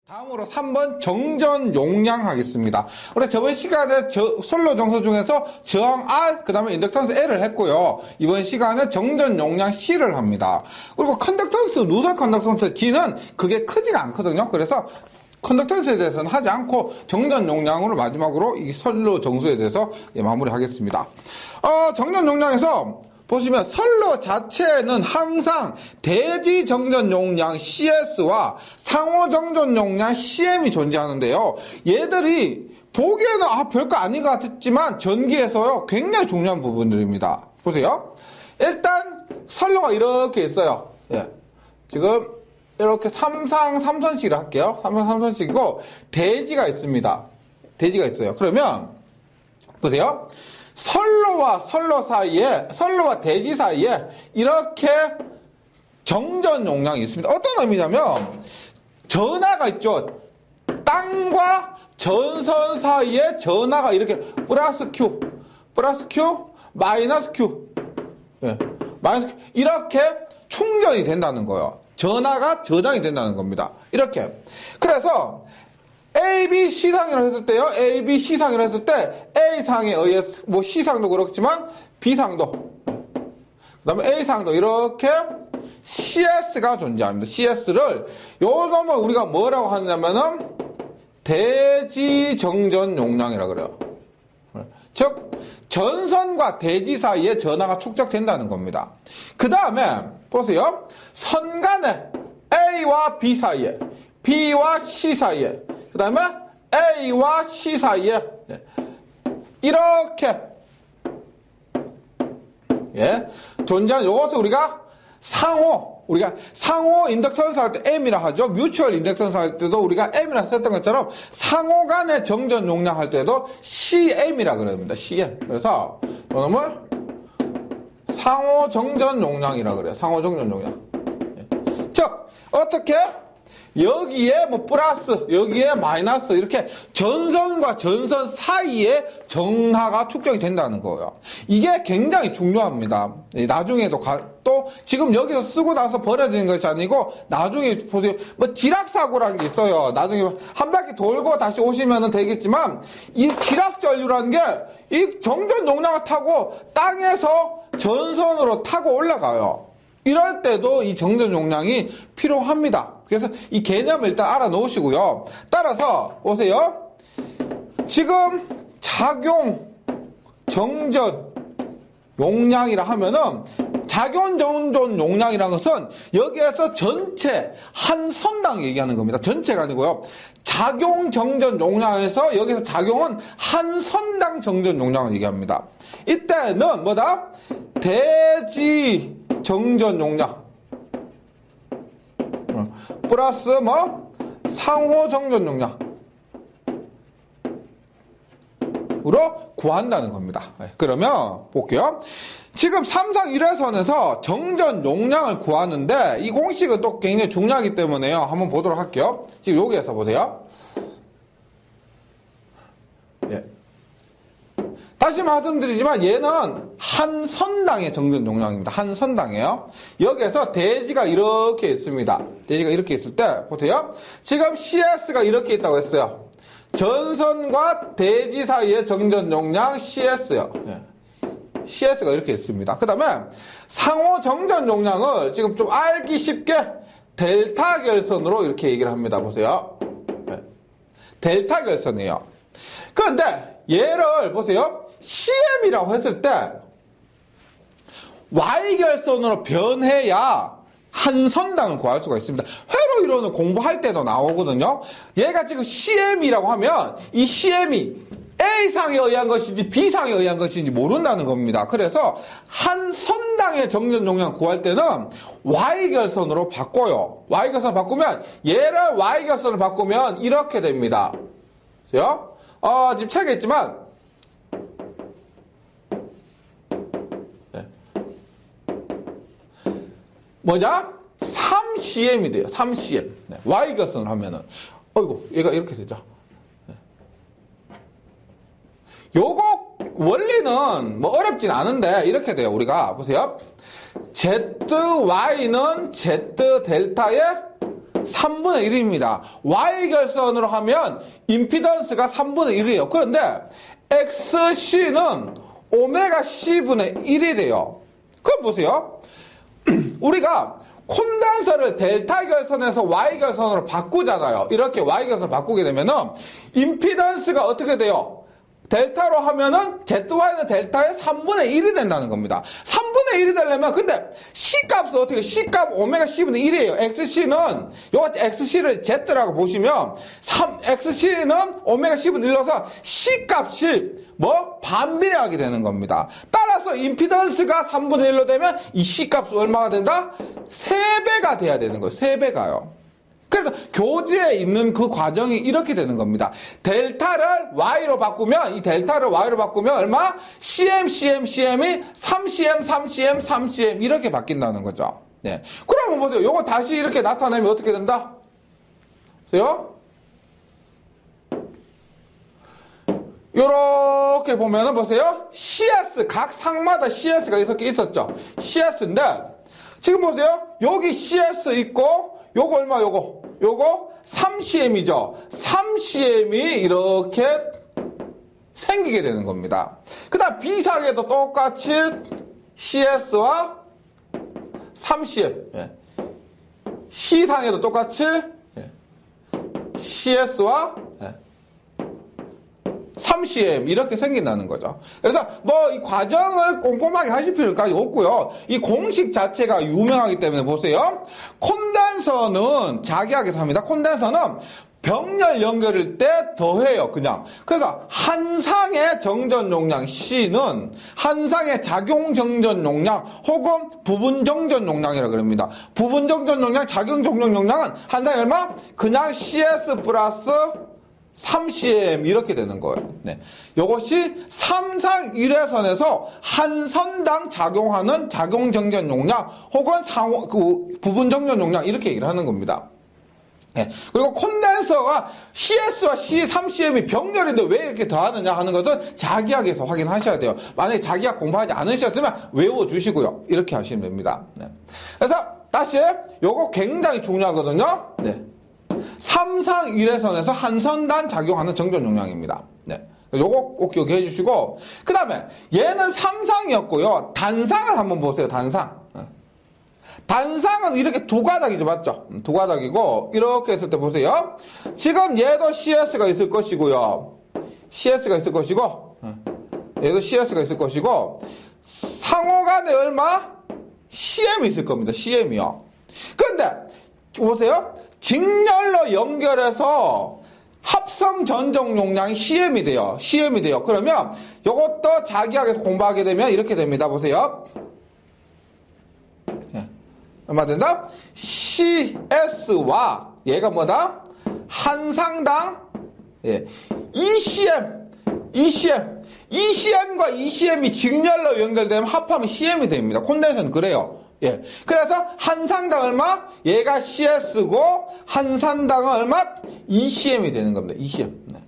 다음으로 3번 정전 용량 하겠습니다. 우리 저번 시간에 선로 정수 중에서 저항 R, 그 다음에 인덕턴스 L을 했고요. 이번 시간에 정전 용량 C를 합니다. 그리고 컨덕턴스, 누설 컨덕턴스 G는 그게 크지가 않거든요. 그래서 컨덕턴스에 대해서는 하지 않고 정전 용량으로 마지막으로 이 선로 정수에 대해서 마무리하겠습니다. 정전 용량에서 보시면 선로 자체는 항상 대지 정전 용량 CS와 상호 정전 용량 CM이 존재하는데요. 얘들이 보기에는 별거 아닌 것 같았지만 전기에서요 굉장히 중요한 부분들입니다. 보세요. 일단 선로가 이렇게 있어요. 예. 지금 이렇게 삼선식을 할게요. 삼선식이고 대지가 있습니다. 대지가 있어요. 그러면 보세요. 선로와 선로와 대지 사이에 이렇게 정전 용량이 있습니다. 어떤 의미냐면 전하가 있죠. 땅과 전선 사이에 전하가 이렇게 플러스 Q, 마이너스 Q, 마이너스 Q 이렇게 충전이 된다는 거예요. 전하가 저장이 된다는 겁니다. 이렇게. 그래서 A, B, C상이라고 했을 때요. A, B, C상이라고 했을 때 A상에 의해서 뭐 C상도 그렇지만 B상도 그 다음에 A상도 이렇게 CS가 존재합니다. CS를 요 놈을 우리가 뭐라고 하냐면은 대지 정전 용량이라고 그래요. 즉 전선과 대지 사이에 전하가 축적된다는 겁니다. 그 다음에 보세요. 선 간에 A와 B 사이에 B와 C 사이에 그 다음에 A와 C 사이에 이렇게 존재하는 이것을 우리가 상호 인덕턴스 할 때 M이라 하죠. 뮤추얼 인덕턴스 할 때도 우리가 M이라 썼던 것처럼 상호 간의 정전 용량 할 때도 CM이라 그럽니다. CM. 그래서 이놈을 상호 정전 용량이라 그래요. 상호 정전 용량. 즉 어떻게 여기에 뭐 플러스, 여기에 마이너스 이렇게 전선과 전선 사이에 전하가 축적이 된다는 거예요. 이게 굉장히 중요합니다. 나중에도 또 지금 여기서 쓰고 나서 버려지는 것이 아니고 나중에 보세요. 뭐 지락사고라는 게 있어요. 나중에 한 바퀴 돌고 다시 오시면 되겠지만 이 지락전류라는 게 이 정전 용량을 타고 땅에서 전선으로 타고 올라가요. 이럴 때도 이 정전 용량이 필요합니다. 그래서 이 개념을 일단 알아 놓으시고요. 따라서 보세요. 지금 작용 정전 용량이라 하면은 작용 정전 용량이라는 것은 여기에서 전체 한 선당 얘기하는 겁니다. 전체가 아니고요. 작용 정전 용량에서 여기서 작용은 한 선당 정전 용량을 얘기합니다. 이때는 뭐다? 대지 정전 용량 플러스 뭐 상호 정전 용량으로 구한다는 겁니다. 그러면 볼게요. 지금 삼성 1회선에서 정전 용량을 구하는데 이 공식은 또 굉장히 중요하기 때문에요. 한번 보도록 할게요. 지금 여기에서 보세요. 다시 말씀드리지만 얘는 한 선당의 정전 용량입니다. 한 선당이에요. 여기에서 대지가 이렇게 있습니다. 대지가 이렇게 있을 때 보세요. 지금 CS가 이렇게 있다고 했어요. 전선과 대지 사이의 정전 용량 CS요. CS가 이렇게 있습니다. 그 다음에 상호 정전 용량을 지금 좀 알기 쉽게 델타 결선으로 이렇게 얘기를 합니다. 보세요. 델타 결선이에요. 그런데 얘를 보세요. CM이라고 했을 때 Y결선으로 변해야 한 선당을 구할 수가 있습니다. 회로 이론을 공부할 때도 나오거든요. 얘가 지금 CM이라고 하면 이 CM이 A상에 의한 것인지 B상에 의한 것인지 모른다는 겁니다. 그래서 한 선당의 정전 용량 구할 때는 Y결선으로 바꿔요. Y결선 바꾸면 얘를 Y결선을 바꾸면 이렇게 됩니다. 그죠? 지금 책에 있지만 뭐냐? 3CM이 돼요. 3CM. Y결선을 하면은. 어이구, 얘가 이렇게 되죠. 요거 원리는 뭐 어렵진 않은데 이렇게 돼요. 우리가 보세요. ZY는 Z 델타의 3분의 1입니다. Y결선으로 하면 임피던스가 3분의 1이에요. 그런데 XC는 오메가 C분의 1이 돼요. 그럼 보세요. 우리가 콘덴서를 델타 결선에서 Y 결선으로 바꾸잖아요. 이렇게 Y 결선 바꾸게 되면은 임피던스가 어떻게 돼요? 델타로 하면은 ZY는 델타의 3분의 1이 된다는 겁니다. 3분의 1이 되려면 근데 C값은 어떻게 C값 오메가 C분의 1이에요. XC는 요거 XC를 Z라고 보시면 XC는 오메가 C분의 1로서 C값이 반비례하게 되는 겁니다. 따라서 임피던스가 3분의 1로 되면 이 C값은 얼마가 된다? 3배가 돼야 되는 거예요. 3배가요. 그래서 교재에 있는 그 과정이 이렇게 되는 겁니다. 델타를 Y로 바꾸면, 이 델타를 Y로 바꾸면 얼마? CM이 3CM, 3CM, 3CM 이렇게 바뀐다는 거죠. 네. 그러면 보세요. 요거 다시 이렇게 나타내면 어떻게 된다? 보세요. 요렇게 보면은 보세요. CS, 각 상마다 CS가 이렇게 있었죠. CS인데, 지금 보세요. 여기 CS 있고, 요거 얼마, 요거 3CM이죠. 3CM이 이렇게 생기게 되는 겁니다. 그 다음 B상에도 똑같이 CS와 3CM. 예. C상에도 똑같이 CS와 3CM 이렇게 생긴다는 거죠. 그래서 이 과정을 꼼꼼하게 하실 필요까지 없고요. 이 공식 자체가 유명하기 때문에 보세요. 콘덴서는 자기하게서 합니다. 콘덴서는 병렬 연결일 때 더해요. 그냥. 그래서 한 상의 정전 용량 C는 한 상의 작용 정전 용량 혹은 부분 정전 용량이라고 그럽니다. 부분 정전 용량, 작용 정전 용량은 한 상에 얼마? 그냥 CS 플러스 3CM 이렇게 되는 거예요. 네. 이것이 3상 1회선에서 한 선당 작용하는 작용 정전 용량 혹은 부분 정전 용량 이렇게 얘기를 하는 겁니다. 네. 그리고 콘덴서가 CS와 3CM이 병렬인데 왜 이렇게 더하느냐 하는 것은 자기학에서 확인하셔야 돼요. 만약에 자기학 공부하지 않으셨으면 외워주시고요. 이렇게 하시면 됩니다. 네. 그래서 다시 요거 굉장히 중요하거든요. 네. 3상 1회선에서 한 선단 작용하는 정전 용량입니다. 네. 요거 꼭 기억해 주시고, 그 다음에 얘는 3상이었고요. 단상을 한번 보세요. 단상. 단상은 이렇게 두 가닥이죠. 맞죠? 두 가닥이고, 이렇게 했을 때 보세요. 지금 얘도 CS가 있을 것이고요. CS가 있을 것이고, 얘도 CS가 있을 것이고, 상호간에 얼마? CM이 있을 겁니다. CM이요. 근데, 보세요. 직렬로 연결해서 합성 전정 용량이 CM이 돼요. CM이 돼요. 그러면 이것도 자기학에서 공부하게 되면 이렇게 됩니다. 보세요. 얼마 된다? CS와 얘가 뭐다? 한 상당 ECM과 ECM이 직렬로 연결되면 합하면 CM이 됩니다. 콘덴서는 그래요. 예. 그래서 한 상당 얼마? 얘가 CS고 한 상당은 얼마? ECM이 되는 겁니다. ECM. 네.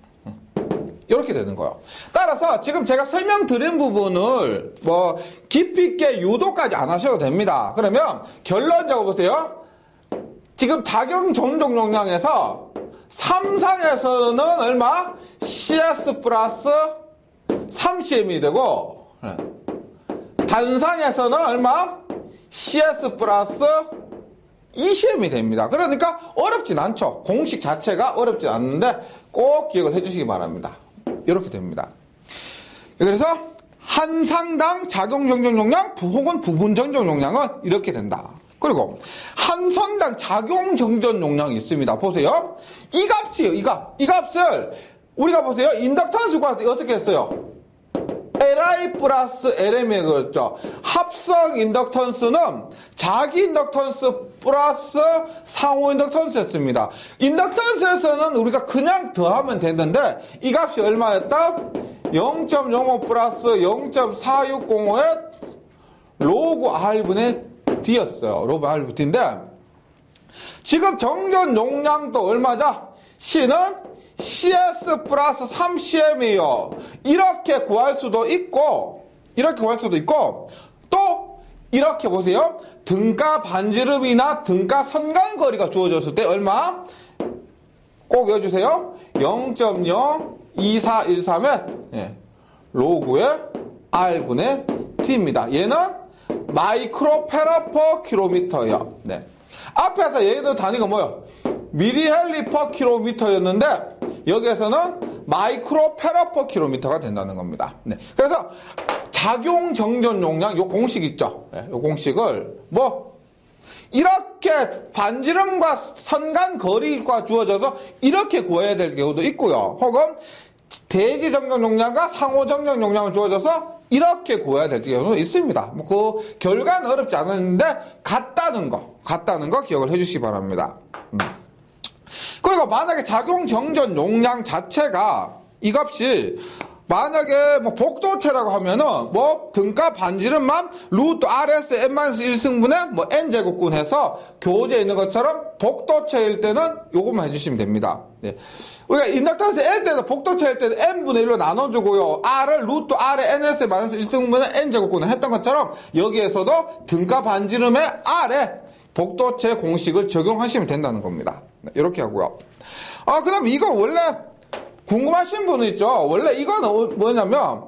이렇게 되는 거예요. 따라서 지금 제가 설명드린 부분을 깊이 있게 유도까지 안 하셔도 됩니다. 그러면 결론적으로 보세요. 지금 작용 전종 용량에서 3상에서는 얼마? CS 플러스 3CM이 되고 단상에서는 얼마? CS 플러스 ECM이 됩니다. 그러니까 어렵진 않죠. 공식 자체가 어렵진 않는데 꼭 기억을 해주시기 바랍니다. 이렇게 됩니다. 그래서 한 상당 작용 정전 용량 혹은 부분 정전 용량은 이렇게 된다. 그리고 한 선당 작용 정전 용량이 있습니다. 보세요. 이 값이에요. 이 값을 우리가 보세요. 인덕턴스 구할 때 어떻게 했어요? Li 플러스 Lm이 그랬죠. 합성 인덕턴스는 자기 인덕턴스 플러스 상호 인덕턴스였습니다. 인덕턴스에서는 우리가 그냥 더하면 되는데 이 값이 얼마였다? 0.05 플러스 0.4605의 로그 R분의 D였어요. 로그 R분의 D인데 지금 정전 용량도 얼마죠? C는 CS 플러스 3CM이요. 이렇게 구할 수도 있고, 또 이렇게 보세요. 등가 반지름이나 등가 선간거리가 주어졌을 때 얼마? 꼭 외워주세요. 0.02413의 로그의 R분의 T입니다. 얘는 마이크로페라 퍼 킬로미터예요. 네. 앞에서 얘기도 단위가 뭐예요? 미리헬리 퍼 킬로미터였는데 여기에서는 마이크로페라 퍼 킬로미터가 된다는 겁니다. 네. 그래서 작용 정전 용량 요 공식 있죠. 네. 요 공식을 이렇게 반지름과 선간 거리가 주어져서 이렇게 구해야 될 경우도 있고요. 혹은 대지 정전 용량과 상호 정전 용량을 주어져서 이렇게 구해야 될 경우도 있습니다. 그 결과는 어렵지 않은데 같다는 거 기억을 해주시기 바랍니다. 그리고 만약에 작용 정전 용량 자체가 이 값이 만약에 복도체라고 하면은 등가 반지름만 루트 RS n-1승분의 n제곱군 해서 교재에 있는 것처럼 복도체일 때는 요것만 해주시면 됩니다. 네. 우리가 인덕턴스 L 때도 복도체일 때는 n분의 1로 나눠주고요. R을 루트 R의 ns-1승분의 n제곱군을 했던 것처럼 여기에서도 등가 반지름의 R에 복도체 공식을 적용하시면 된다는 겁니다. 네, 이렇게 하고요. 그 다음 이거 원래 궁금하신 분은 있죠. 원래 이거는 뭐냐면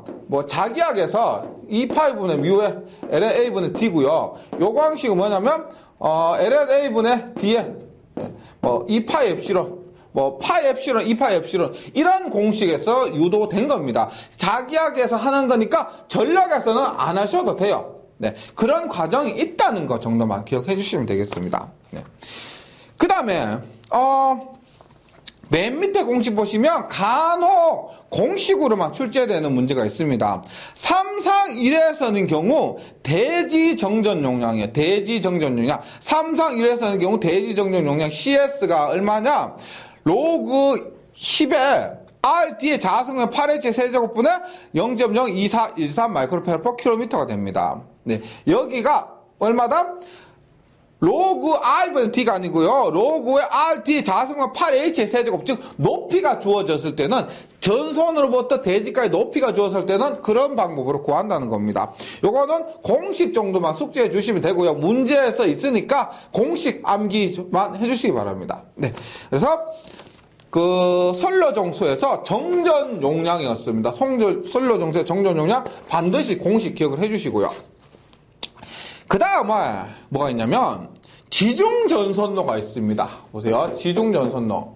자기학에서 2파이분의 뮤의 ln a분의 d고요. 요거 항식은 뭐냐면 ln a분의 d에 2파이 엡실론 파이 엡실론 2파이 엡실론 이런 공식에서 유도된 겁니다. 자기학에서 하는 거니까 전략에서는 안 하셔도 돼요. 네, 그런 과정이 있다는 거 정도만 기억해 주시면 되겠습니다. 네. 그 다음에 맨 밑에 공식 보시면 간혹 공식으로만 출제되는 문제가 있습니다. 3상 1에서는 경우 대지 정전 용량이에요. 대지 정전 용량. 3상 1에서는 경우 대지 정전 용량 CS가 얼마냐? 로그 10에 RD의 자승은 8H 세제곱분의 0.02413 마이크로페라 퍼 킬로미터가 됩니다. 네, 여기가 얼마다? 로그 R분의 D가 아니고요. 로그의 RD 자승은 8H의 세제곱, 즉 높이가 주어졌을 때는 전선으로부터 대지까지 높이가 주어졌을 때는 그런 방법으로 구한다는 겁니다. 요거는 공식 정도만 숙지해 주시면 되고요. 문제에서 있으니까 공식 암기만 해주시기 바랍니다. 네, 그래서 선로정수에서 정전 용량이었습니다. 선로정수의 정전 용량 반드시 공식 기억을 해주시고요. 그 다음에 뭐가 있냐면 지중전선로가 있습니다. 보세요. 지중전선로.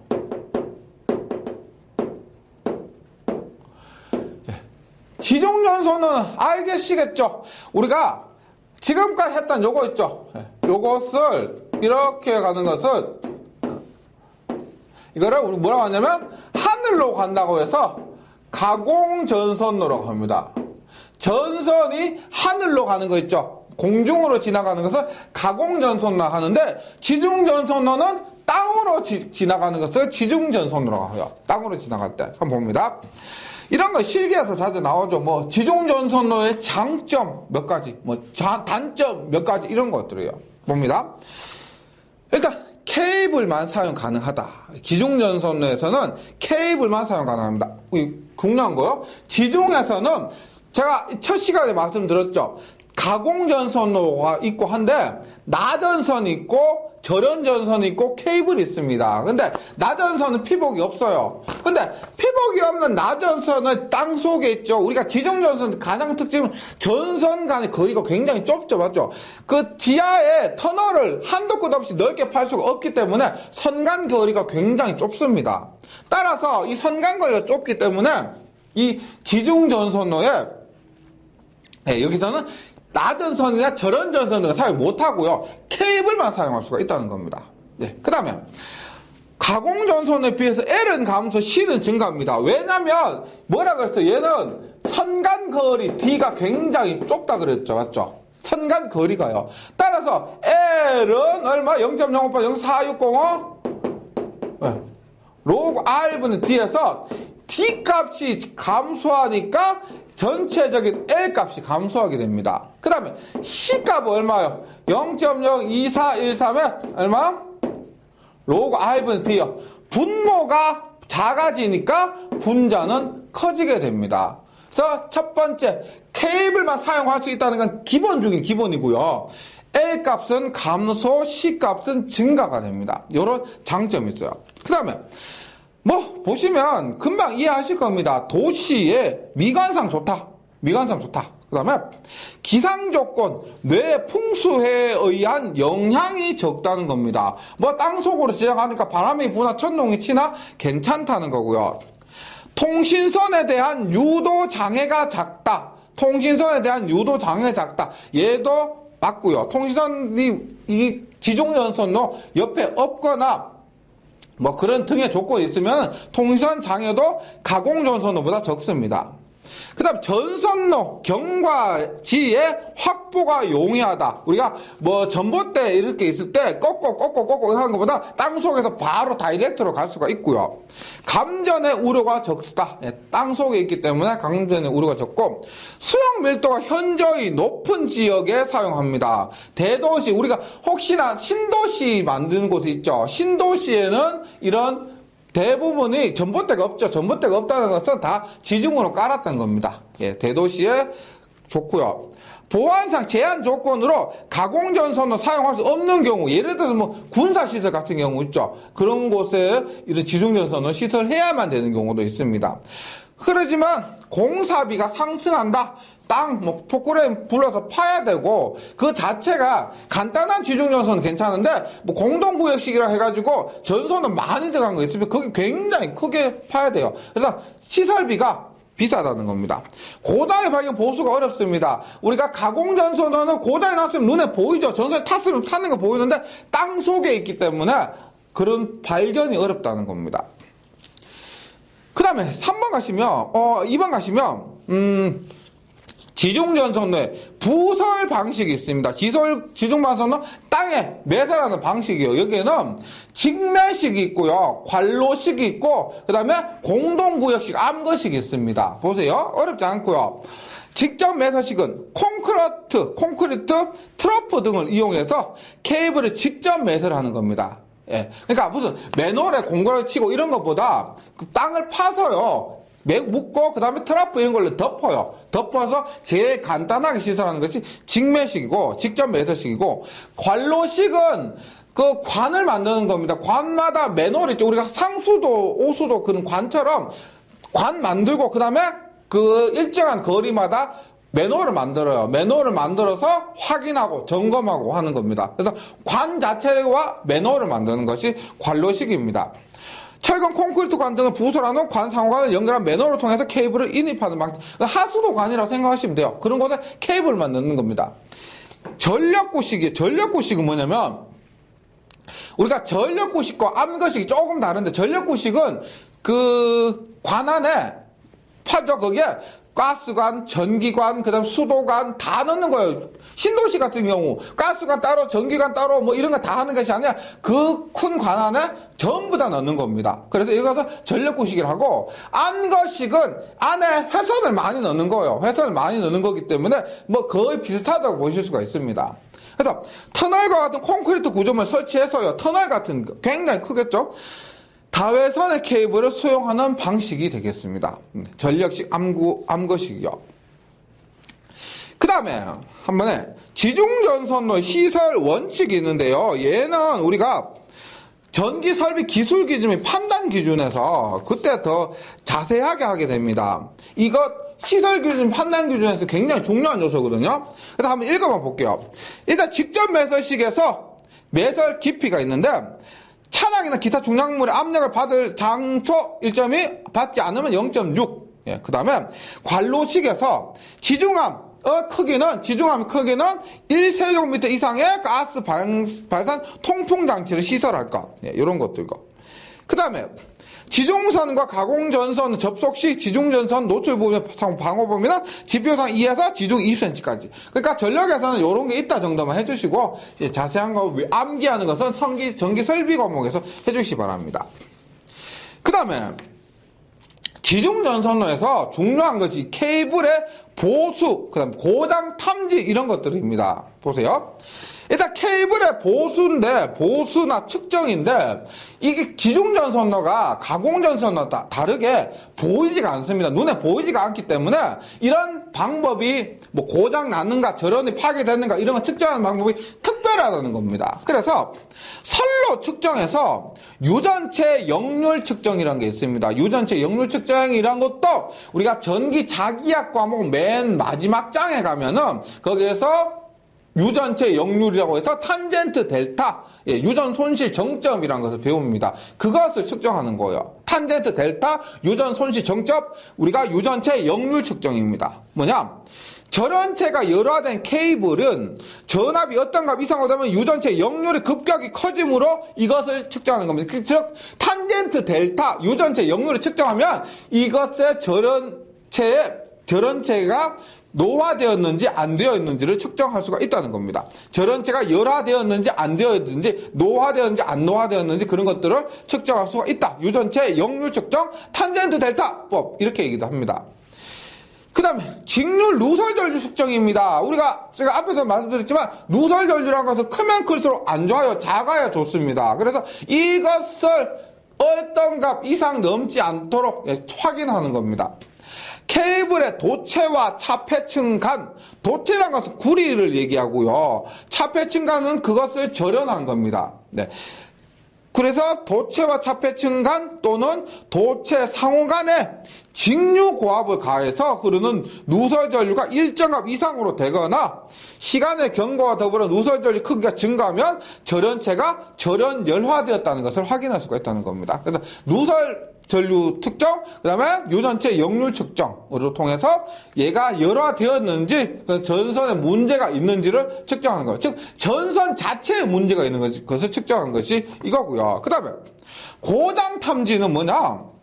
지중전선로는 알겠시겠죠? 우리가 지금까지 했던 요거 있죠? 요것을 이렇게 가는 것은 이거를 우리 뭐라고 하냐면 하늘로 간다고 해서 가공전선로라고 합니다. 전선이 하늘로 가는 거 있죠? 공중으로 지나가는 것을 가공전선로 하는데 지중전선로는 땅으로 지나가는 것을 지중전선로라고 해요. 땅으로 지나갈 때. 한번 봅니다. 이런 거 실기에서 자주 나오죠. 지중전선로의 장점 몇 가지, 단점 몇 가지 이런 것들이에요. 봅니다. 일단 케이블만 사용 가능하다. 기중전선로에서는 케이블만 사용 가능합니다. 중요한 거요. 지중에서는 제가 첫 시간에 말씀드렸죠. 가공전선로가 있고 한데 나전선이 있고 절연전선이 있고 케이블이 있습니다. 근데 나전선은 피복이 없어요. 근데 피복이 없는 나전선은 땅 속에 있죠. 우리가 지중전선 가장 특징은 전선 간의 거리가 굉장히 좁죠. 맞죠? 그 지하에 터널을 한도 끝 없이 넓게 팔 수가 없기 때문에 선간 거리가 굉장히 좁습니다. 따라서 이 선간 거리가 좁기 때문에 이 지중전선로에 여기서는 나전선이나 절연전선을 사용 못하고요. 케이블만 사용할 수가 있다는 겁니다. 네. 그 다음에 가공전선에 비해서 L은 감소, C는 증가합니다. 왜냐면 뭐라 그랬어요? 얘는 선간거리 D가 굉장히 좁다 그랬죠. 맞죠? 선간거리가요. 따라서 L은 얼마? 0.058-04605 로그 R분의 D에서 D 값이 감소하니까 전체적인 L 값이 감소하게 됩니다. 그 다음에 C 값은 얼마요? 0.02413에 얼마? 로그 R분의 D요. 분모가 작아지니까 분자는 커지게 됩니다. 그래서 첫 번째, 케이블만 사용할 수 있다는 건 기본 중에 기본이고요. A 값은 감소, C 값은 증가가 됩니다. 이런 장점이 있어요. 그 다음에 뭐 보시면 금방 이해하실 겁니다. 도시의 미관상 좋다. 미관상 좋다. 그 다음에 기상조건, 뇌 풍수에 의한 영향이 적다는 겁니다. 뭐 땅속으로 지나가니까 바람이 부나 천둥이 치나 괜찮다는 거고요. 통신선에 대한 유도 장애가 작다. 통신선에 대한 유도 장애가 작다. 얘도 맞고요. 통신선이 이 지중전선로 옆에 없거나 뭐 그런 등의 조건이 있으면 통신선 장애도 가공전선로보다 적습니다. 그 다음 전선로 경과지의 확보가 용이하다. 우리가 뭐 전봇대 이렇게 있을 때 꺾고 하는 것보다 땅속에서 바로 다이렉트로 갈 수가 있고요. 감전의 우려가 적다. 땅속에 있기 때문에 감전의 우려가 적고 수용 밀도가 현저히 높은 지역에 사용합니다. 대도시, 우리가 혹시나 신도시 만드는 곳이 있죠. 신도시에는 이런 대부분이 전봇대가 없죠. 전봇대가 없다는 것은 다 지중으로 깔았던 겁니다. 예, 대도시에 좋고요. 보안상 제한 조건으로 가공전선을 사용할 수 없는 경우, 예를 들어서 뭐 군사시설 같은 경우 있죠. 그런 곳에 이런 지중전선을 시설해야만 되는 경우도 있습니다. 그러지만 공사비가 상승한다. 땅, 뭐, 포크레인 불러서 파야 되고, 그 자체가 간단한 지중전선은 괜찮은데, 뭐, 공동구역식이라 해가지고, 전선은 많이 들어간 거 있으면, 그게 굉장히 크게 파야 돼요. 그래서, 시설비가 비싸다는 겁니다. 고장의 발견 보수가 어렵습니다. 우리가 가공전선은 고장이 났으면 눈에 보이죠. 전선에 탔으면 타는 거 보이는데, 땅 속에 있기 때문에, 그런 발견이 어렵다는 겁니다. 그 다음에, 3번 가시면, 2번 가시면, 지중전선로에 부설 방식이 있습니다. 지중전선로 땅에 매설하는 방식이에요. 여기에는 직매식이 있고요. 관로식이 있고, 그 다음에 공동구역식 암거식이 있습니다. 보세요. 어렵지 않고요. 직접 매설식은 콘크리트, 트러프 등을 이용해서 케이블을 직접 매설하는 겁니다. 예. 그러니까 무슨 맨홀에 공구를 치고 이런 것보다 그 땅을 파서요. 묶고 그 다음에 트러프 이런 걸로 덮어요. 덮어서 제일 간단하게 시설하는 것이 직매식이고 직접 매설식이고, 관로식은 그 관을 만드는 겁니다. 관마다 맨홀 있죠. 우리가 상수도, 오수도 그런 관처럼 관 만들고 그 다음에 그 일정한 거리마다 맨홀을 만들어요. 맨홀을 만들어서 확인하고 점검하고 하는 겁니다. 그래서 관 자체와 맨홀을 만드는 것이 관로식입니다. 철근 콘크리트 관 등을 부설한 후 관 상호관을 연결한 매너를 통해서 케이블을 인입하는 방식. 하수도 관이라고 생각하시면 돼요. 그런 곳에 케이블만 넣는 겁니다. 전력구식은 뭐냐면, 우리가 전력구식과 암거식이 조금 다른데, 전력구식은 그 관 안에 파죠. 거기에 가스관, 전기관, 그 다음 수도관 다 넣는 거예요. 신도시 같은 경우 가스관 따로, 전기관 따로 뭐 이런 거 다 하는 것이 아니라 그 큰 관 안에 전부 다 넣는 겁니다. 그래서 이것은 전력구식이라고, 암거식은 안에 회선을 많이 넣는 거예요. 회선을 많이 넣는 거기 때문에 뭐 거의 비슷하다고 보실 수가 있습니다. 그래서 터널과 같은 콘크리트 구조물 설치해서요. 터널 같은 거 굉장히 크겠죠. 다회선의 케이블을 수용하는 방식이 되겠습니다. 전력식 암거식이요. 그 다음에 한 번에 지중전선로 시설 원칙이 있는데요. 얘는 우리가 전기 설비 기술 기준 및 판단 기준에서 그때 더 자세하게 하게 됩니다. 이것 시설 기준, 판단 기준에서 굉장히 중요한 요소거든요. 그래서 한번 읽어봐 볼게요. 일단 직접 매설식에서 매설 깊이가 있는데, 차량이나 기타 중량물의 압력을 받을 장소 1점이 받지 않으면 0.6. 예, 그 다음에 관로식에서 지중함의 크기는 1세제곱미터 이상의 가스 발산 통풍 장치를 시설할 것. 예, 이런 것들과. 그 다음에 지중선과 가공전선 접속 시 지중전선 노출 부분의 방호 범위는 지표상 2에서 지중 20cm까지. 그러니까 전력에서는 이런 게 있다 정도만 해주시고, 자세한 거 암기하는 것은 전기 설비 과목에서 해주시기 바랍니다. 그 다음에 지중전선로에서 중요한 것이 케이블의 보수, 그 다음 고장 탐지 이런 것들입니다. 보세요. 일단 케이블의 보수나 측정인데, 이게 기존 전선로가 가공 전선로와 다르게 보이지가 않습니다. 눈에 보이지가 않기 때문에 이런 방법이 뭐 고장 났는가, 절연이 파괴됐는가 이런 거 측정하는 방법이 특별하다는 겁니다. 그래서 선로 측정에서 유전체 역률 측정이라는 게 있습니다. 유전체 역률 측정이란 것도 우리가 전기 자기약 과목 맨 마지막 장에 가면은 거기에서 유전체 역률이라고 해서 탄젠트 델타, 유전 손실 정점이라는 것을 배웁니다. 그것을 측정하는 거예요. 탄젠트 델타, 유전 손실 정점, 우리가 유전체 역률 측정입니다. 뭐냐? 절연체가 열화된 케이블은 전압이 어떤 값 이상으로 되면 유전체 역률이 급격히 커짐으로 이것을 측정하는 겁니다. 즉, 탄젠트 델타, 유전체 역률을 측정하면 이것의 절연체가 노화되었는지 안 되었는지를 측정할 수가 있다는 겁니다. 절연체가 열화되었는지 안 되었는지, 노화되었는지 안 노화되었는지 그런 것들을 측정할 수가 있다. 유전체 역률 측정, 탄젠트 델타법 이렇게 얘기도 합니다. 그 다음에 직률 누설전류 측정입니다. 제가 앞에서 말씀드렸지만 누설전류라는 것은 크면 클수록 안 좋아요. 작아야 좋습니다. 그래서 이것을 어떤 값 이상 넘지 않도록 확인하는 겁니다. 케이블의 도체와 차폐층 간, 도체란 것은 구리를 얘기하고요. 차폐층 간은 그것을 절연한 겁니다. 네. 그래서 도체와 차폐층 간 또는 도체 상호 간에 직류 고압을 가해서 흐르는 누설전류가 일정 값 이상으로 되거나 시간의 경과와 더불어 누설전류 크기가 증가하면 절연체가 절연 열화되었다는 것을 확인할 수가 있다는 겁니다. 그래서 누설전류 측정, 그 다음에 유전체 역률 측정으로 통해서 얘가 열화되었는지, 전선에 문제가 있는지를 측정하는 거예요. 즉, 전선 자체에 문제가 있는 것을 측정하는 것이 이거고요. 그 다음에 고장 탐지는 뭐냐?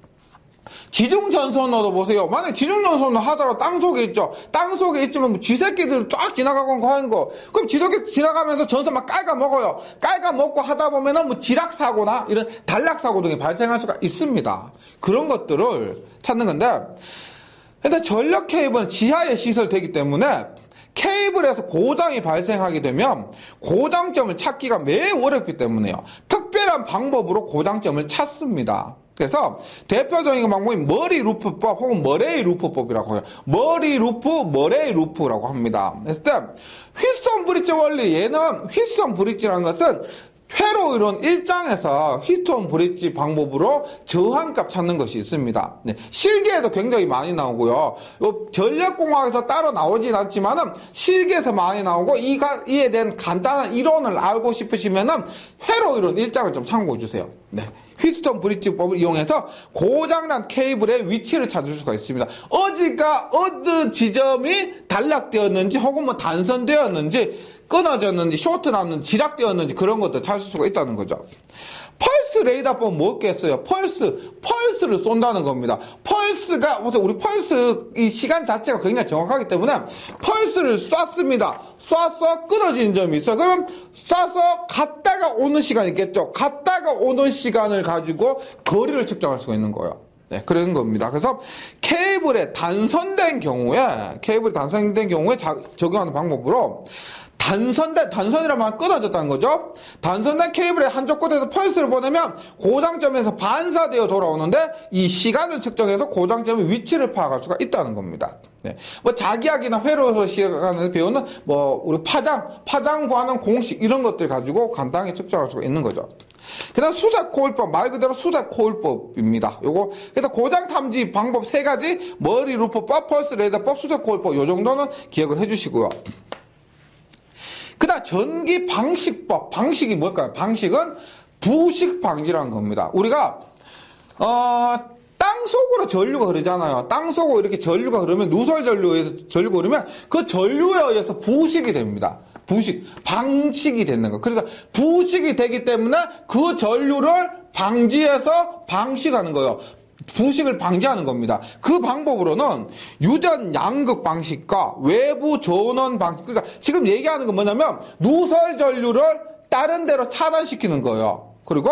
지중 전선로도 보세요. 만약에 지중 전선로 하더라도 땅 속에 있죠. 땅 속에 있지만 뭐 쥐새끼들 쫙 지나가고 하는 거. 그럼 쥐새끼 지나가면서 전선 막 깔가 먹어요. 깔가 먹고 하다 보면은 뭐 지락 사고나 이런 단락 사고 등이 발생할 수가 있습니다. 그런 것들을 찾는 건데, 근데 전력 케이블은 지하에 시설되기 때문에 케이블에서 고장이 발생하게 되면 고장점을 찾기가 매우 어렵기 때문에요. 특별한 방법으로 고장점을 찾습니다. 그래서 대표적인 방법이 머리 루프법 혹은 머레이 루프법이라고 해요. 머리 루프, 머레이 루프라고 합니다. 그랬을 때 휘스턴 브릿지 원리, 얘는 휘스턴 브릿지라는 것은 회로 이론 1장에서 휘스턴 브릿지 방법으로 저항값 찾는 것이 있습니다. 네, 실기에도 굉장히 많이 나오고요. 전력공학에서 따로 나오진 않지만은 실기에서 많이 나오고 이에 대한 간단한 이론을 알고 싶으시면은 회로 이론 1장을 좀 참고해 주세요. 네. 휘스턴 브릿지법을 이용해서 고장난 케이블의 위치를 찾을 수가 있습니다. 어느 지점이 단락되었는지 혹은 뭐 단선되었는지 끊어졌는지 쇼트 났는지 지락되었는지 그런 것도 찾을 수가 있다는 거죠. 펄스 레이더법은 뭐겠어요? 펄스를 쏜다는 겁니다. 펄스가, 우리 펄스 이 시간 자체가 굉장히 정확하기 때문에 펄스를 쐈습니다. 쏴서 끊어지는 점이 있어요. 그러면 쏴서 갔다가 오는 시간이 있겠죠. 갔다가 오는 시간을 가지고 거리를 측정할 수가 있는 거예요. 네, 그런 겁니다. 그래서 케이블에 단선된 경우에 적용하는 방법으로 단선이라면 말 끊어졌다는 거죠. 단선된 케이블의 한쪽 끝에서 펄스를 보내면 고장점에서 반사되어 돌아오는데 이 시간을 측정해서 고장점의 위치를 파악할 수가 있다는 겁니다. 네. 뭐 자기약이나 회로에서 시간을 배우는 우리 파장 구하는 공식 이런 것들 가지고 간단하게 측정할 수가 있는 거죠. 그다음 수색 코일법, 말 그대로 수색 코일법입니다. 그래서 고장 탐지 방법 3가지, 머리 루프법, 펄스 레이더법, 수색 코일법 요 정도는 기억을 해주시고요. 그다음 전기 방식법. 방식이 뭘까요? 방식은 부식 방지라는 겁니다. 우리가 땅 속으로 전류가 흐르잖아요. 땅 속으로 이렇게 전류가 흐르면 누설 전류에서 전류가 흐르면 그 전류에 의해서 부식이 됩니다. 방식이 되는 거. 그래서 부식이 되기 때문에 그 전류를 방지해서 방식하는 거예요. 부식을 방지하는 겁니다. 그 방법으로는 유전 양극 방식과 외부 전원 방식, 그러니까 지금 얘기하는 건 뭐냐면 누설 전류를 다른 데로 차단시키는 거예요. 그리고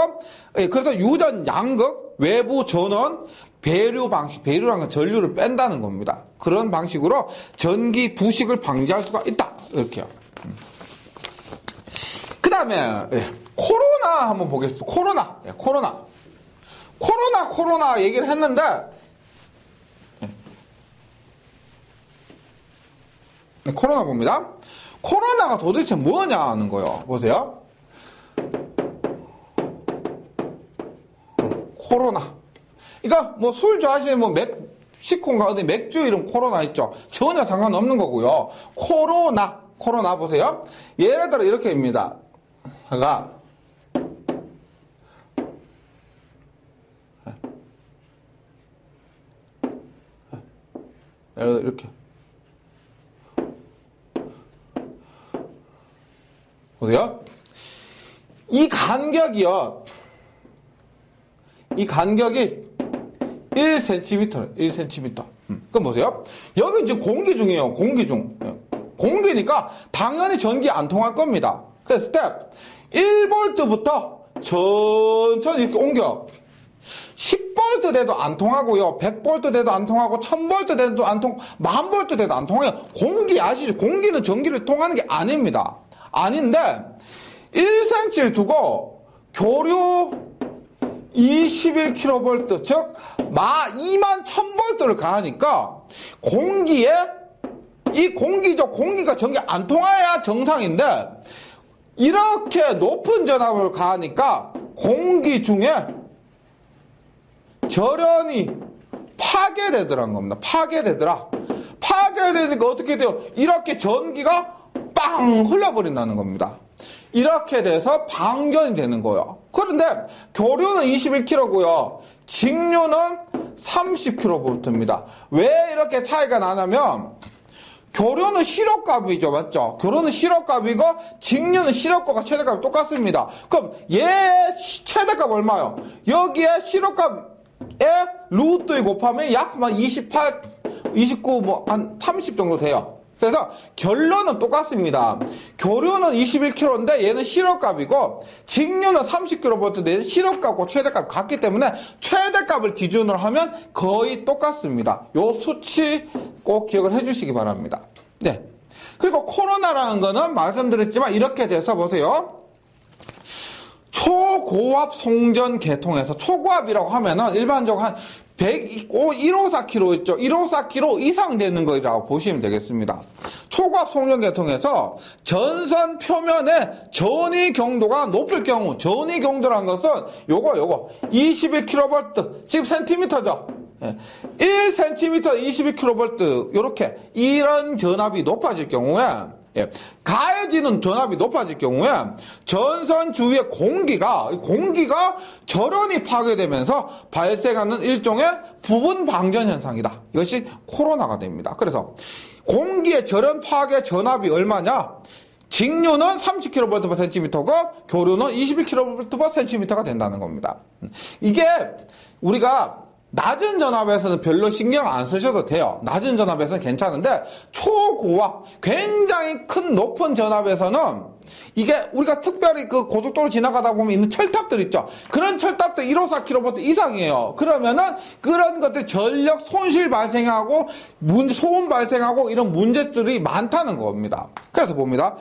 그래서 유전 양극, 외부 전원, 배류 방식, 배류라는 건 전류를 뺀다는 겁니다. 그런 방식으로 전기 부식을 방지할 수가 있다. 이렇게요. 다음에 코로나 한번 보겠습니다. 코로나 얘기를 했는데 코로나 봅니다. 코로나가 도대체 뭐냐 하는 거예요. 보세요. 코로나. 그러니까 뭐 술 좋아하시는 뭐 멕시코인가 어디 맥주 이름 코로나 있죠. 전혀 상관없는 거고요. 코로나 보세요. 예를 들어 이렇게입니다. 제가 예를 들어 이렇게 보세요. 이 간격이요. 이 간격이 1cm, 1cm. 그럼 보세요. 여기 이제 공기 중이에요. 공기 중. 공기니까 당연히 전기 안 통할 겁니다. 그래서 스텝 1V부터 천천히 이렇게 옮겨. 10V 돼도 안 통하고요. 100V 돼도 안 통하고 1000V 돼도 안 통, 10,000V 돼도 안 통해요. 공기 아시죠? 공기는 전기를 통하는 게 아닙니다. 아닌데 1cm를 두고 교류 21kV, 즉 21,000V를 가하니까 공기에 이 공기가 전기 안 통해야 정상인데 이렇게 높은 전압을 가하니까 공기 중에 절연이 파괴되더라는 겁니다. 파괴되니까 어떻게 돼요? 이렇게 전기가 빵 흘러버린다는 겁니다. 이렇게 돼서 방전이 되는 거예요. 그런데 교류는 21kV고요. 직류는 30kV입니다. 왜 이렇게 차이가 나냐면 교류는 실효값이죠. 맞죠? 교류는 실효값이고 직류는 실효값과 최대값이 똑같습니다. 그럼 얘 최대값 얼마요? 여기에 실효값에 루트 2 곱하면 약 28, 29, 뭐 한 30 정도 돼요. 그래서 결론은 똑같습니다. 교류는 21kV인데 얘는 실효값이고 직류는 30kV, 얘는 실효값과 최대값 같기 때문에 최대값을 기준으로 하면 거의 똑같습니다. 요 수치 꼭 기억을 해주시기 바랍니다. 네. 그리고 코로나라는 거는 말씀드렸지만 이렇게 돼서 보세요. 초고압 송전 계통에서 초고압이라고 하면은 일반적으로 한 154kg 있죠. 154kg 이상 되는 거라고 보시면 되겠습니다. 초고압 송전 계통에서 전선 표면의 전위 경도가 높을 경우, 전위 경도라는 것은 요거 21kV, 지금 센티미터죠. 1cm 21kV 요렇게 이런 전압이 높아질 경우에 가해지는 전압이 높아질 경우에 전선 주위의 공기가 절연이 파괴되면서 발생하는 일종의 부분 방전 현상이다. 이것이 코로나가 됩니다. 그래서 공기의 절연 파괴 전압이 얼마냐? 직류는 30kV/cm고 교류는 21kV/cm가 된다는 겁니다. 이게 우리가 낮은 전압에서는 별로 신경 안 쓰셔도 돼요. 낮은 전압에서는 괜찮은데 초고압, 굉장히 큰 높은 전압에서는 이게 우리가 특별히 그 고속도로 지나가다 보면 있는 철탑들 있죠. 그런 철탑들 154kV 이상이에요. 그러면은 그런 것들 전력 손실 발생하고 소음 발생하고 이런 문제들이 많다는 겁니다. 그래서 봅니다.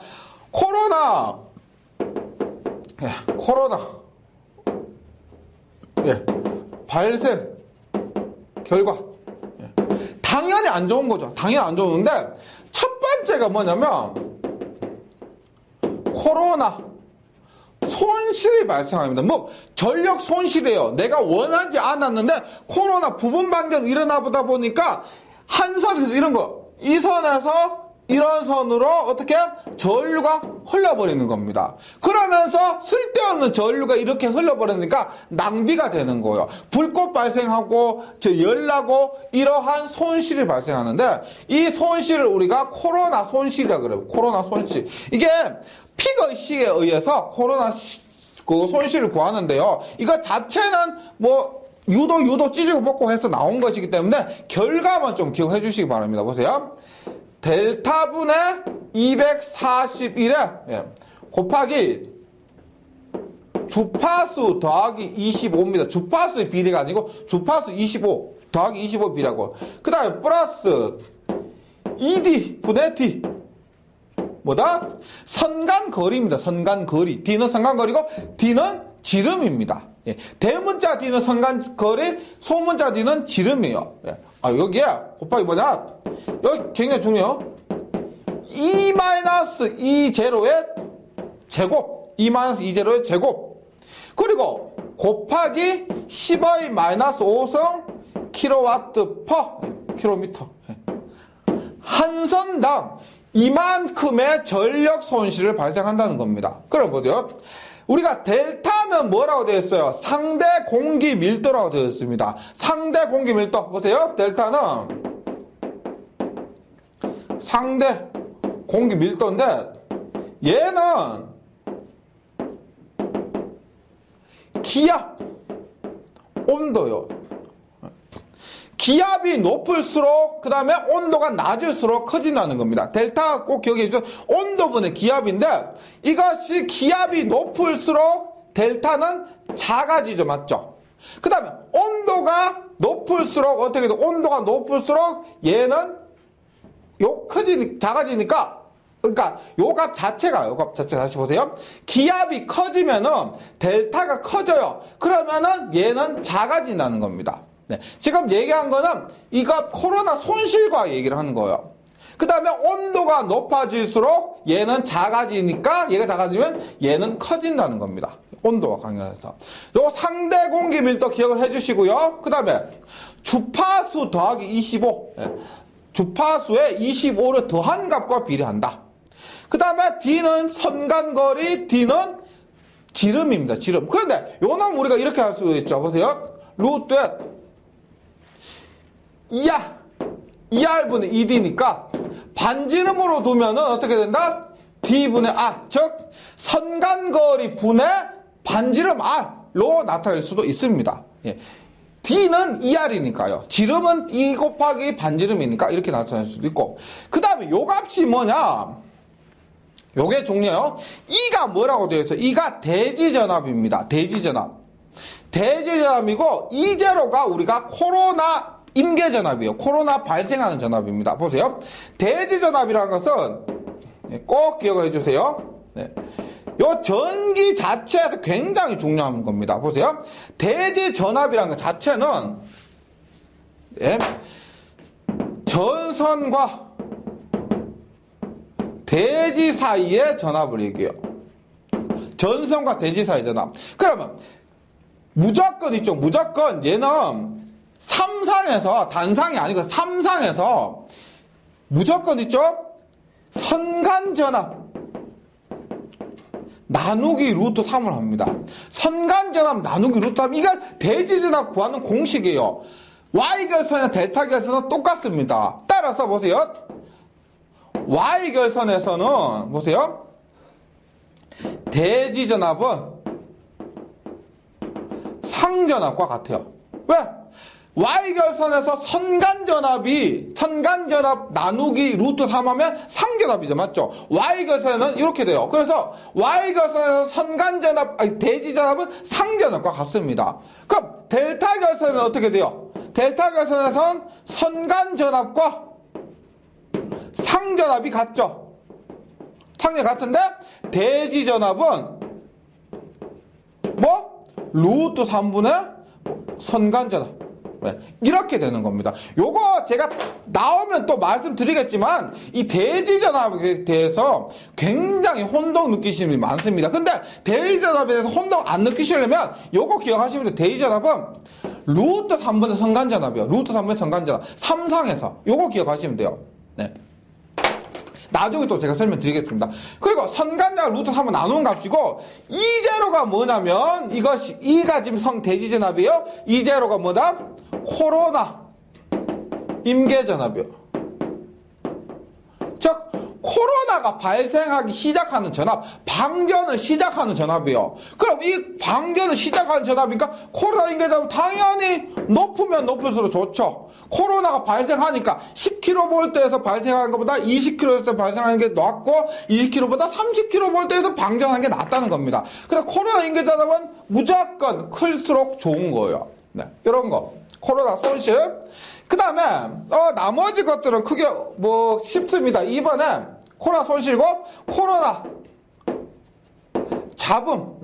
코로나 발생 결과 당연히 안 좋은 거죠. 당연히 안 좋은데 첫 번째가 뭐냐면 코로나 손실이 발생합니다. 뭐 전력 손실이에요. 내가 원하지 않았는데 코로나 부분 방전 일어나 보다 보니까 한 선에서 이런 거, 이 선에서 이런 선으로 어떻게 전류가 흘러버리는 겁니다. 그러면서 쓸데없는 전류가 이렇게 흘러버리니까 낭비가 되는 거예요. 불꽃 발생하고 열나고 이러한 손실이 발생하는데 이 손실을 우리가 코로나 손실이라고 그래요. 코로나 손실. 이게 픽의식에 의해서 코로나 그 손실을 구하는데요. 이거 자체는 뭐 유도 찌르고 뽑고 해서 나온 것이기 때문에 결과만 좀 기억해 주시기 바랍니다. 보세요. 델타분의 241에 곱하기 주파수 더하기 25입니다. 주파수의 비례가 아니고 주파수 25 더하기 25 비례하고 그 다음에 플러스 ED 분의 T 뭐다? 선간거리입니다. 선간거리. D는 선간거리고 D는 지름입니다. 예. 대문자 D는 선간거리, 소문자 D는 지름이에요. 예. 여기에 곱하기 뭐냐? 여기 굉장히 중요해요. 2-2제로의 제곱. 2-2제로의 제곱. 그리고 곱하기 10의 마이너스 5성 킬로와트 퍼 킬로미터. 한 선당 이만큼의 전력 손실을 발생한다는 겁니다. 그럼 보죠. 우리가 델타는 뭐라고 되어 있어요? 상대 공기 밀도라고 되어 있습니다. 상대 공기 밀도. 보세요. 델타는 상대 공기 밀도인데 얘는 기압, 온도요. 기압이 높을수록 그 다음에 온도가 낮을수록 커진다는 겁니다. 델타 꼭 기억해 주세요. 온도분의 기압인데 이것이 기압이 높을수록 델타는 작아지죠. 맞죠? 그 다음에 온도가 높을수록 어떻게 돼? 온도가 높을수록 얘는 작아지니까 그러니까 요 값 자체가 다시 보세요. 기압이 커지면은 델타가 커져요. 그러면은 얘는 작아진다는 겁니다. 네. 지금 얘기한 거는 이거 코로나 손실과 얘기를 하는 거예요. 그 다음에 온도가 높아질수록 얘는 작아지니까 얘가 작아지면 얘는 커진다는 겁니다. 온도와 관계해서. 요 상대 공기 밀도 기억을 해주시고요. 그 다음에 주파수 더하기 25. 네. 주파수에 25를 더한 값과 비례한다. 그 다음에 D는 선간거리, D는 지름입니다. 지름. 그런데 요 놈 우리가 이렇게 할 수 있죠. 보세요. 루트에 2R분의 2D니까 반지름으로 두면은 어떻게 된다? D분의 R. 즉, 선간거리 분의 반지름 R로 나타낼 수도 있습니다. 예. D는 2R이니까요. 지름은 2 곱하기 반지름이니까 이렇게 나타낼 수도 있고. 그 다음에 요 값이 뭐냐? 요게 종류요. E가 뭐라고 되어 있어요? E가 대지전압입니다. 대지전압. 대지전압이고, E0가 우리가 코로나 임계전압이에요. 코로나 발생하는 전압입니다. 보세요. 대지전압이라는 것은 꼭 기억을 해주세요. 네. 요 전기 자체에서 굉장히 중요한 겁니다. 보세요. 대지전압이라는 것 자체는 네. 전선과 대지 사이의 전압을 얘기해요. 전선과 대지 사이의 전압. 그러면 무조건 있죠. 무조건 얘는 삼상에서 단상이 아니고 삼상에서 무조건 있죠. 선간전압 나누기 루트 3을 합니다. 선간전압 나누기 루트 3. 이게 대지전압 구하는 공식이에요. Y결선이나 델타결선은 똑같습니다. 따라서 보세요. Y결선에서는 보세요. 대지전압은 상전압과 같아요. 왜? Y결선에서 선간전압 나누기 루트 3 하면 상전압이죠. 맞죠? Y결선은 이렇게 돼요. 그래서 Y결선에서 대지전압은 상전압과 같습니다. 그럼 델타결선은 어떻게 돼요? 델타결선에서는 선간전압과 상전압이 같죠? 상전압이 같은데 대지전압은 뭐? 루트 3분의 선간전압. 네, 이렇게 되는 겁니다. 요거 제가 나오면 또 말씀드리겠지만 이 대지전압에 대해서 굉장히 혼동 느끼시는 분이 많습니다. 근데 대지전압에 대해서 혼동 안 느끼시려면 요거 기억하시면 돼요. 대지전압은 루트 3분의 선간전압이요. 루트 3분의 선간전압. 삼상에서 요거 기억하시면 돼요. 네. 나중에 또 제가 설명드리겠습니다. 그리고 선간전압 루트 3은 나누는 값이고 E0가 뭐냐면 이것이 E가 지금 대지전압이에요. E0가 뭐다? 코로나 임계전압이요. 즉 코로나가 발생하기 시작하는 전압, 방전을 시작하는 전압이에요. 그럼 이 방전을 시작하는 전압이니까 코로나 임계전압 당연히 높으면 높을수록 좋죠. 코로나가 발생하니까 10kV에서 발생하는 것보다 20kV에서 발생하는 게 낫고 20kV보다 30kV에서 방전하는 게 낫다는 겁니다. 그래서 코로나 임계전압은 무조건 클수록 좋은 거예요. 네, 이런 거. 코로나 손실. 그 다음에 나머지 것들은 크게 쉽습니다. 이번에 코로나 손실고 코로나 잡음.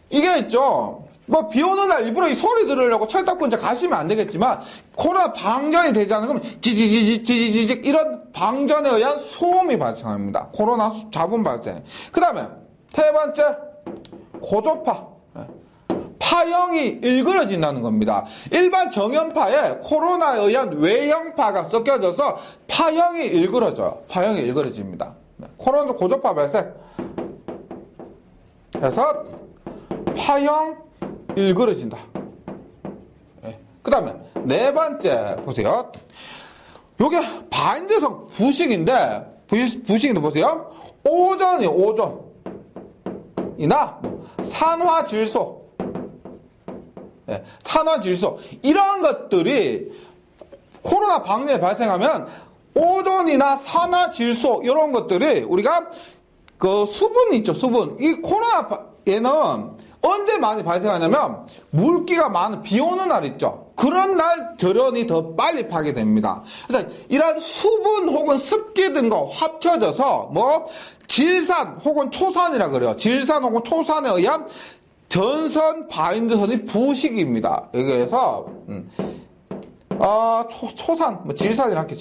이게 있죠. 뭐 비 오는 날 일부러 이 소리 들으려고 철딱분자 가시면 안 되겠지만 코로나 방전이 되지 않으면 지지직 이런 방전에 의한 소음이 발생합니다. 코로나 잡음 발생. 그 다음에 세 번째 고조파. 파형이 일그러진다는 겁니다. 일반 정형파에 코로나에 의한 외형파가 섞여져서 파형이 일그러져요. 파형이 일그러집니다. 코로나 고조파 발생. 그래서 파형 일그러진다. 그 다음에 네 번째 보세요. 요게 바인드성 부식인데 보세요. 오존이나 산화질소, 산화질소 이러한 것들이 코로나 방전에 발생하면 오존이나 산화질소 이런 것들이 우리가 그 수분 있죠, 수분. 이 코로나 얘는 언제 많이 발생하냐면 물기가 많은 비 오는 날 있죠. 그런 날 절연이 더 빨리 파괴됩니다. 그래서 이런 수분 혹은 습기 등과 합쳐져서 뭐 질산 혹은 초산이라 그래요. 질산 혹은 초산에 의한 전선 바인드선이 부식입니다. 여기에서 초산, 뭐 질산이라 할게요.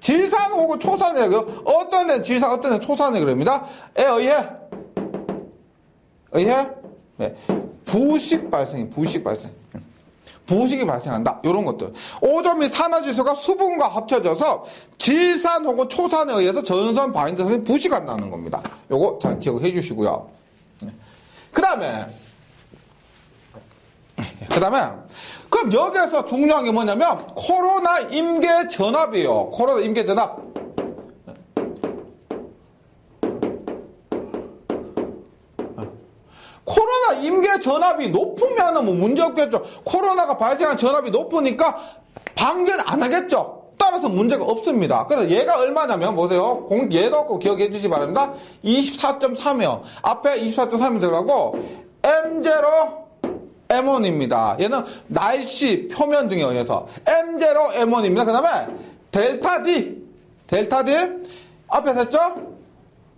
질산 혹은 초산이라 그래요. 어떤 데는 질산, 어떤 데는 초산이 그럽니다. 에 의해 네. 부식 발생이 부식이 발생한다. 이런 것들. 오존 및 산화질소가 수분과 합쳐져서 질산 혹은 초산에 의해서 전선 바인드선이 부식한다는 겁니다. 요거 잘 기억해 주시고요. 그 다음에 그럼 여기에서 중요한 게 뭐냐면 코로나 임계 전압이에요. 코로나 임계 전압. 코로나 임계 전압이 높으면 뭐 문제 없겠죠. 코로나가 발생한 전압이 높으니까 방전 안 하겠죠. 따라서 문제가 없습니다. 그래서 얘가 얼마냐면 보세요. 얘도 꼭 기억해 주시기 바랍니다. 24.3이요. 앞에 24.3이 들어가고 M0 M1입니다. 얘는 날씨 표면 등에 의해서 M0 M1입니다. 그 다음에 델타 D 앞에 했죠?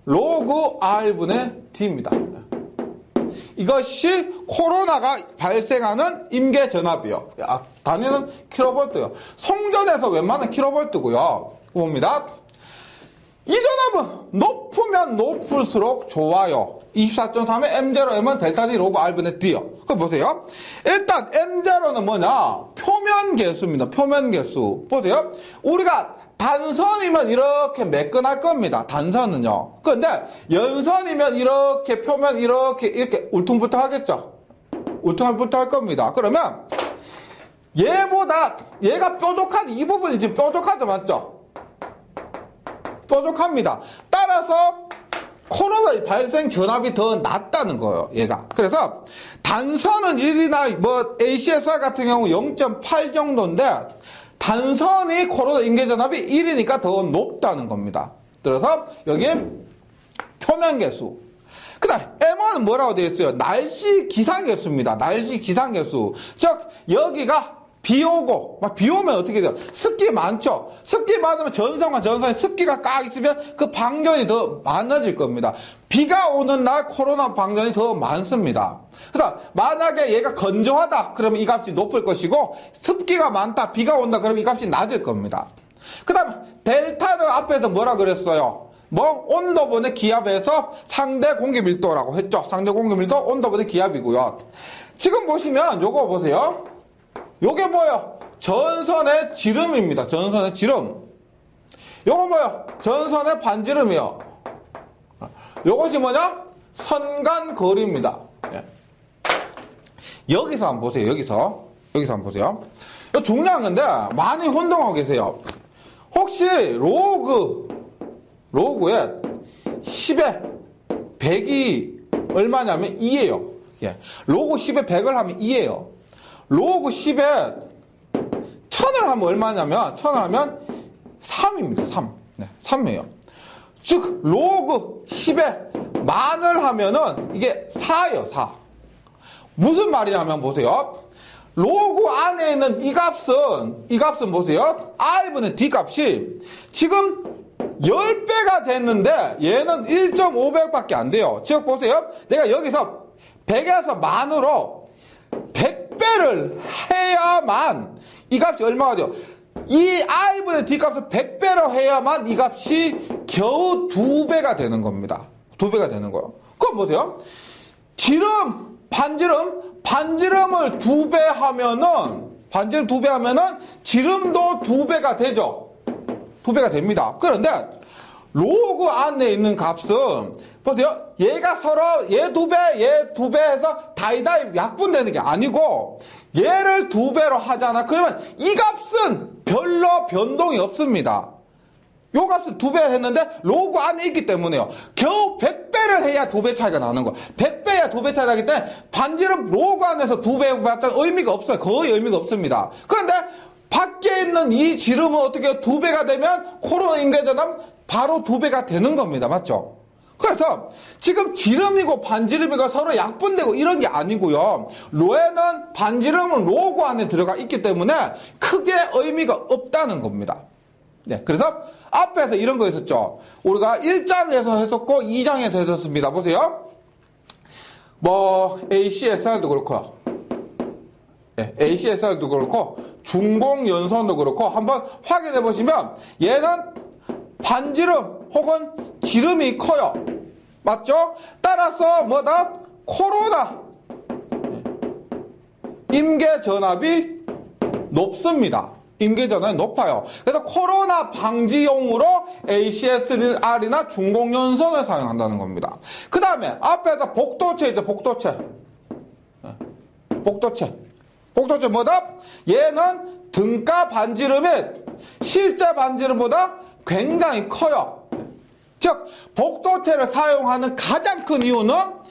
로그 R분의 D입니다. 이것이 코로나가 발생하는 임계 전압이요. 단위는 킬로볼트요. 송전에서 웬만한 킬로볼트고요. 봅니다. 이 전압은 높으면 높을수록 좋아요. 24.3에 M0, M은 델타 D 로그 R분의 D요. 그럼 보세요. 일단 M0는 뭐냐? 표면 개수입니다. 표면 개수. 보세요. 우리가 단선이면 이렇게 매끈할 겁니다. 단선은요. 그런데 연선이면 이렇게 표면 이렇게 울퉁불퉁 하겠죠. 울퉁불퉁 할 겁니다. 그러면 얘가 뾰족한 이 부분이 지금 뾰족하죠, 맞죠? 뾰족합니다. 따라서 코로나 발생 전압이 더 낮다는 거예요, 얘가. 그래서 단선은 1이나 뭐 ACSR 같은 경우 0.8 정도인데 단선이 코로나 임계 전압이 1이니까 더 높다는 겁니다. 그래서 여기에 표면 개수. 그 다음 M1은 뭐라고 되어 있어요? 날씨 기상 개수입니다. 날씨 기상 개수. 즉 여기가 비 오고 막 비 오면 어떻게 돼요? 습기 많죠. 습기 많으면 전선과 전선에 습기가 꽉 있으면 그 방전이 더 많아질 겁니다. 비가 오는 날 코로나 방전이 더 많습니다. 그래서 만약에 얘가 건조하다 그러면 이 값이 높을 것이고 습기가 많다 비가 온다 그러면 이 값이 낮을 겁니다. 그 다음에 델타는 앞에서 뭐라 그랬어요? 뭐 온도분의 기압에서 상대 공기 밀도라고 했죠. 상대 공기 밀도 온도분의 기압이고요. 지금 보시면 요거 보세요. 요게 뭐예요? 전선의 지름입니다. 전선의 지름. 요거 뭐예요? 전선의 반지름이요. 요것이 뭐냐? 선간거리입니다. 예. 여기서 한번 보세요. 여기서 한번 보세요. 이거 중요한 건데 많이 혼동하고 계세요. 혹시 로그에 10에 100이 얼마냐면 2예요. 예. 로그 10에 100을 하면 2예요. 로그 10에 1000을 하면 얼마냐면 1000을 하면 3입니다. 3. 네, 3이에요. 즉 로그 10에 만을 하면은 이게 4예요. 4. 무슨 말이냐면 보세요. 로그 안에 있는 이 값은 보세요. R분의 D 값이 지금 10배가 됐는데 얘는 1.5배밖에 안 돼요. 즉 보세요. 내가 여기서 100에서 만으로 100배를 해야만 이 값이 얼마가 돼요? 이 I분의 D값을 100배로 해야만 이 값이 겨우 2배가 되는 겁니다. 2배가 되는 거예요. 그럼 보세요. 반지름을 2배 하면은, 지름도 2배가 되죠. 2배가 됩니다. 그런데, 로그 안에 있는 값은, 보세요. 얘가 서로, 얘 2배, 얘 2배 해서 다이다이 약분되는 게 아니고, 얘를 2배로 하잖아. 그러면 이 값은 별로 변동이 없습니다. 요 값은 2배 했는데 로그 안에 있기 때문에요. 겨우 100배를 해야 2배 차이가 나는 거예요. 100배야 2배 차이 나기 때문에 반지름 로그 안에서 2배 봤던 의미가 없어요. 거의 의미가 없습니다. 그런데 밖에 있는 이 지름은 어떻게 2배가 되면 코로나 임계전압 바로 2배가 되는 겁니다. 맞죠? 그래서 지금 지름이고 반지름이고 서로 약분되고 이런 게 아니고요. 로에는 반지름은 로그 안에 들어가 있기 때문에 크게 의미가 없다는 겁니다. 네, 그래서 앞에서 이런 거 있었죠. 우리가 1장에서 했었고 2장에서 했었습니다. 보세요. ACSR도 그렇고, 네, ACSR도 그렇고, 중공연선도 그렇고, 한번 확인해 보시면 얘는 반지름 혹은 지름이 커요. 맞죠? 따라서 코로나 임계전압이 높습니다. 임계전압이 높아요. 그래서 코로나 방지용으로 ACSR이나 중공연선을 사용한다는 겁니다. 그 다음에 앞에서 복도체 있죠. 복도체 얘는 등가 반지름이 실제 반지름보다 굉장히 커요. 즉 복도체를 사용하는 가장 큰 이유는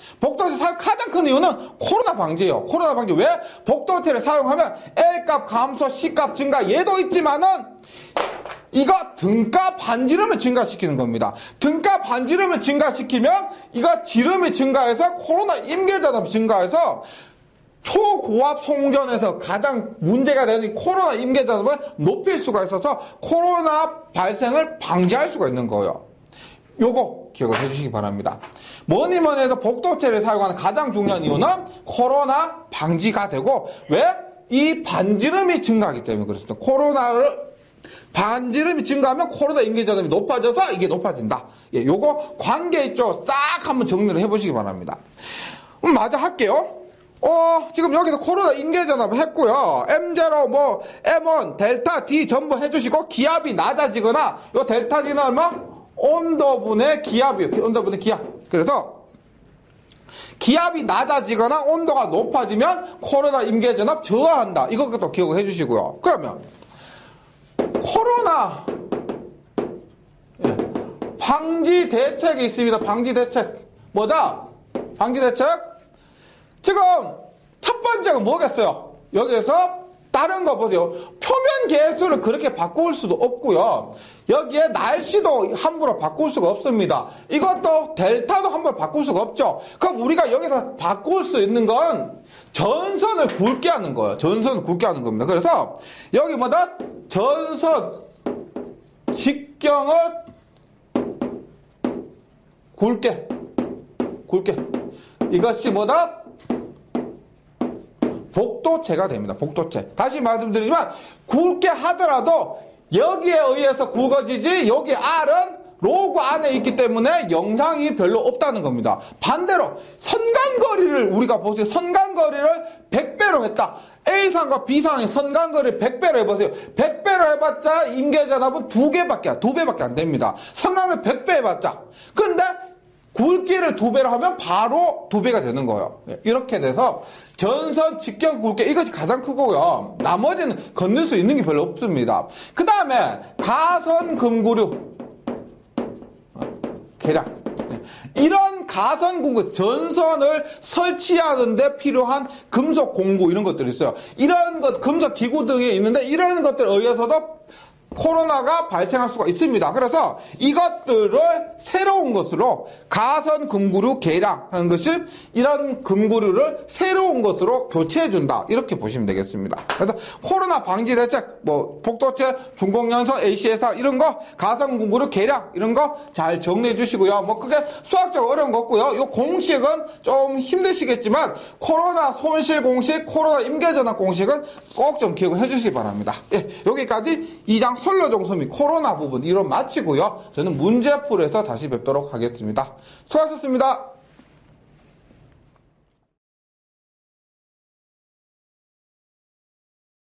코로나 방지예요. 코로나 방지. 왜? 복도체를 사용하면 L값 감소, C값 증가 얘도 있지만은 이거 등가 반지름을 증가시키는 겁니다. 등가 반지름을 증가시키면 이거 지름이 증가해서 코로나 임계전압이 증가해서 초고압 송전에서 가장 문제가 되는 코로나 임계전압을 높일 수가 있어서 코로나 발생을 방지할 수가 있는 거예요. 요거 기억을 해주시기 바랍니다. 뭐니 해도 복도체를 사용하는 가장 중요한 이유는 코로나 방지가 되고, 왜? 이 반지름이 증가하기 때문에 그렇습니다. 반지름이 증가하면 코로나 임계전압이 높아져서 이게 높아진다. 예, 요거 관계 있죠? 싹 한번 정리를 해보시기 바랍니다. 마저 할게요. 지금 여기서 코로나 임계전압 했고요. M0, M1, 델타, D 전부 해주시고, 기압이 낮아지거나, 요 델타 D는 얼마? 온도분의 기압이에요. 온도분의 기압. 그래서 기압이 낮아지거나 온도가 높아지면 코로나 임계전압 저하한다. 이것도 기억을 해주시고요. 그러면 코로나 방지 대책이 있습니다. 방지 대책. 뭐다? 방지 대책? 지금 첫 번째가 뭐겠어요? 여기에서 다른 거 보세요. 표면 계수를 그렇게 바꿀 수도 없고요. 여기에 날씨도 함부로 바꿀 수가 없습니다. 이것도 델타도 함부로 바꿀 수가 없죠. 그럼 우리가 여기서 바꿀 수 있는 건 전선을 굵게 하는 거예요. 전선을 굵게 하는 겁니다. 그래서 여기 전선 직경을 굵게. 이것이 복도체가 됩니다. 복도체. 다시 말씀드리지만 굵게 하더라도 여기에 의해서 굵어지지, 여기 R은 로그 안에 있기 때문에 영향이 별로 없다는 겁니다. 반대로 선간거리를 우리가 보세요. 선간거리를 100배로 했다. A상과 B상의 선간거리를 100배로 해보세요. 100배로 해봤자 임계전압은 2배밖에 안 됩니다. 선간거리 100배 해봤자. 근데 굵기를 2배로 하면 바로 2배가 되는 거예요. 이렇게 돼서 전선 직경 굵기 이것이 가장 크고요. 나머지는 건들 수 있는 게 별로 없습니다. 그 다음에 가선 금구류 계량 이런 가선 공구 전선을 설치하는 데 필요한 금속 공구 이런 것들이 있어요. 이런 것 금속 기구 등이 있는데 이런 것들에 의해서도 코로나가 발생할 수가 있습니다. 그래서 이것들을 새로운 것으로 가선 금구류 계량 하는 것이 이런 금구류를 새로운 것으로 교체해준다. 이렇게 보시면 되겠습니다. 그래서 코로나 방지 대책, 뭐 복도체, 중공연소, ACSR 이런 거, 가선 금구류 계량 이런 거 잘 정리해 주시고요. 뭐 그게 수학적으로 어려운 거 없고요. 이 공식은 좀 힘드시겠지만 코로나 손실 공식, 코로나 임계전환 공식은 꼭 좀 기억을 해주시기 바랍니다. 예, 여기까지 2장 선로정수 및 코로나 부분 이론 마치고요. 저는 문제풀이에서 다시 뵙도록 하겠습니다. 수고하셨습니다.